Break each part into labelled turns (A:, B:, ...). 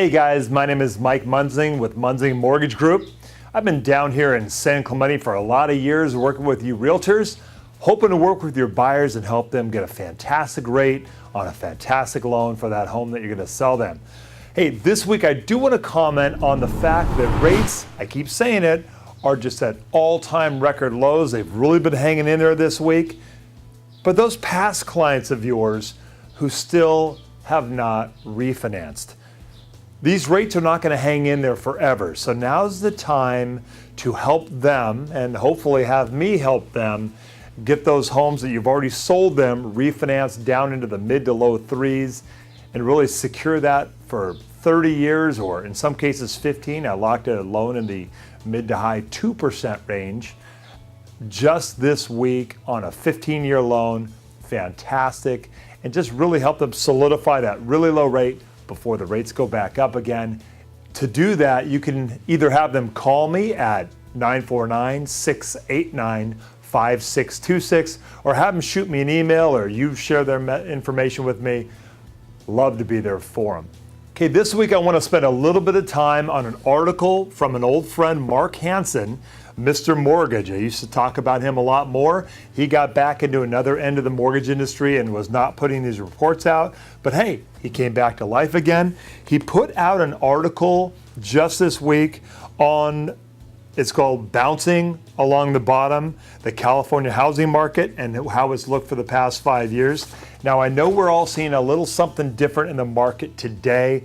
A: Hey guys, my name is Mike Munzing with Munzing Mortgage Group. I've been down here in San Clemente for a lot of years working with you realtors, hoping to work with your buyers and help them get a fantastic rate on a fantastic loan for that home that you're going to sell them. Hey, this week I do want to comment on the fact that rates, I keep saying it, are just at all-time record lows. They've really been hanging in there this week. But those past clients of yours who still have not refinanced, these rates are not going to hang in there forever. So now's the time to help them and hopefully have me help them get those homes that you've already sold them refinanced down into the mid to low threes and really secure that for 30 years or in some cases 15. I locked a loan in the mid to high 2% range just this week on a 15-year loan. Fantastic. And just really help them solidify that really low rate before the rates go back up again. To do that, you can either have them call me at 949-689-5626 or have them shoot me an email or you share their information with me. Love to be there for them. Okay, this week I want to spend a little bit of time on an article from an old friend, Mark Hansen, Mr. Mortgage. I used to talk about him a lot more. He got back into another end of the mortgage industry and was not putting these reports out. But hey, he came back to life again. He put out an article just this week on, it's called Bouncing Along the Bottom, the California housing market and how it's looked for the past 5 years. Now I know we're all seeing a little something different in the market today,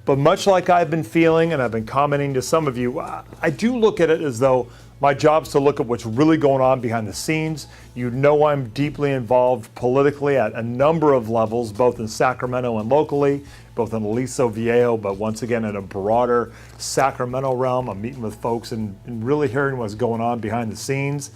A: but much like I've been feeling and I've been commenting to some of you, I do look at it as though my job's to look at what's really going on behind the scenes. You know I'm deeply involved politically at a number of levels, both in Sacramento and locally, both in Aliso, Viejo, but once again in a broader Sacramento realm. I'm meeting with folks and really hearing what's going on behind the scenes.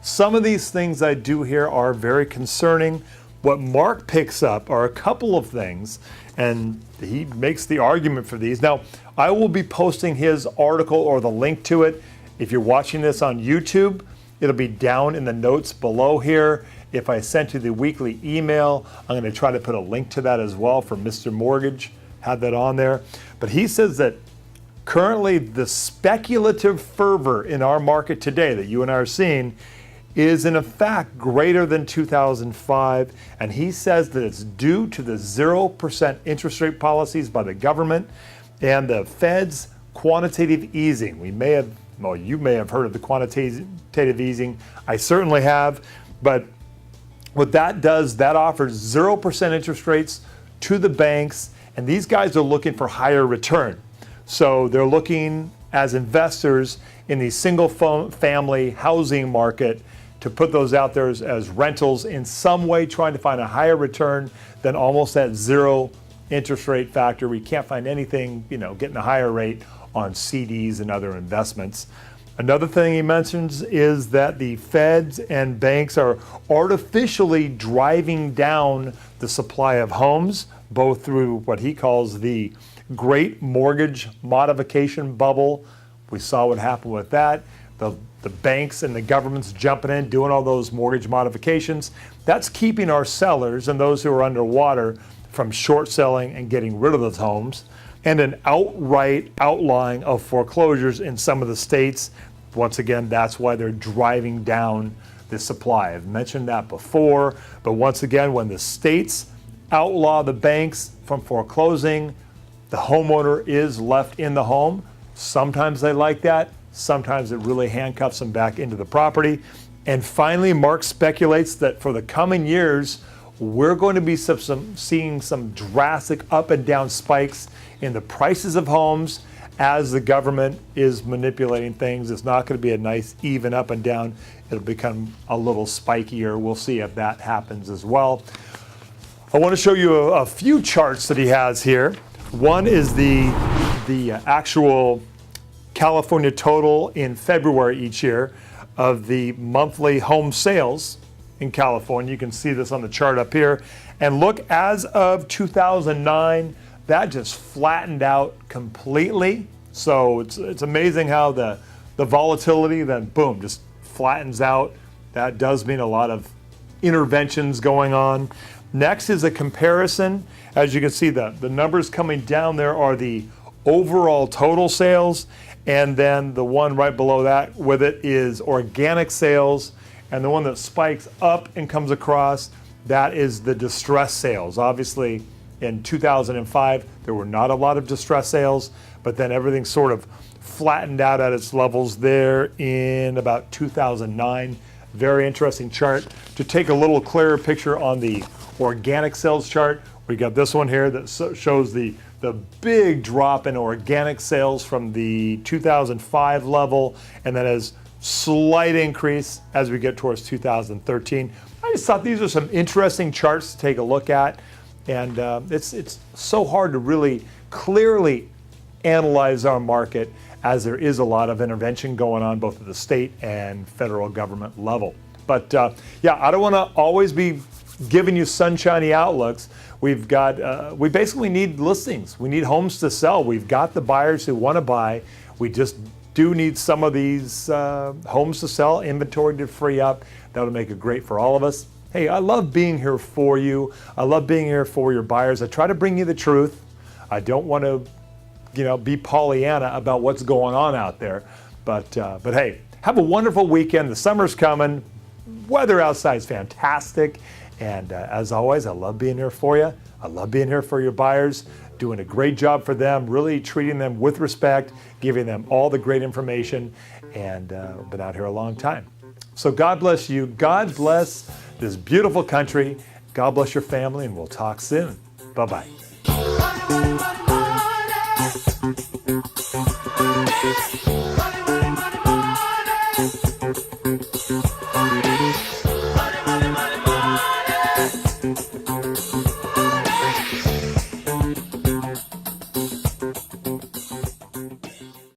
A: Some of these things I do hear are very concerning. What Mark picks up are a couple of things, and he makes the argument for these. Now, I will be posting his article or the link to it. If you're watching this on YouTube, it'll be down in the notes below here. If I sent you the weekly email, I'm going to try to put a link to that as well for Mr. Mortgage, have that on there. But he says that currently the speculative fervor in our market today that you and I are seeing is in fact greater than 2005, and he says that it's due to the 0% interest rate policies by the government and the Fed's quantitative easing. You may have heard of the quantitative easing. I certainly have, but what that does, that offers 0% interest rates to the banks, and these guys are looking for higher return. So they're looking as investors in the single family housing market to put those out there as rentals in some way, trying to find a higher return than almost that zero interest rate factor. We can't find anything, getting a higher rate on CDs and other investments. Another thing he mentions is that the feds and banks are artificially driving down the supply of homes, both through what he calls the great mortgage modification bubble. We saw what happened with that. The banks and the government's jumping in, doing all those mortgage modifications. That's keeping our sellers and those who are underwater from short selling and getting rid of those homes. And an outright outlawing of foreclosures in some of the states. Once again, that's why they're driving down the supply. I've mentioned that before, but once again, when the states outlaw the banks from foreclosing, the homeowner is left in the home. Sometimes they like that. Sometimes it really handcuffs them back into the property. And finally, Mark speculates that for the coming years, we're going to be seeing some drastic up and down spikes in the prices of homes as the government is manipulating things. It's not going to be a nice even up and down. It'll become a little spikier. We'll see if that happens as well. I want to show you a few charts that he has here. One is the actual California total in February each year of the monthly home sales in California. You can see this on the chart up here. And look, as of 2009, that just flattened out completely. So it's amazing how the volatility then boom, just flattens out. That does mean a lot of interventions going on. Next is a comparison. As you can see, the numbers coming down there are the overall total sales, and then the one right below that with it is organic sales, and the one that spikes up and comes across, that is the distress sales. Obviously, in 2005, there were not a lot of distress sales, but then everything sort of flattened out at its levels there in about 2009. Very interesting chart. To take a little clearer picture on the organic sales chart, we got this one here that shows the big drop in organic sales from the 2005 level, and then as slight increase as we get towards 2013. I just thought these are some interesting charts to take a look at, and it's so hard to really clearly analyze our market, as there is a lot of intervention going on both at the state and federal government level. But yeah, I don't want to always be giving you sunshiny outlooks. We've got, we basically need listings. We need homes to sell. We've got the buyers who want to buy. We just do need some of these homes to sell, inventory to free up. That'll make it great for all of us. Hey, I love being here for you. I love being here for your buyers. I try to bring you the truth. I don't want to, be Pollyanna about what's going on out there. But hey, have a wonderful weekend. The summer's coming. Weather outside's fantastic. And as always, I love being here for you. I love being here for your buyers, doing a great job for them, really treating them with respect, giving them all the great information, and been out here a long time. So God bless you. God bless this beautiful country. God bless your family, and we'll talk soon. Bye-bye.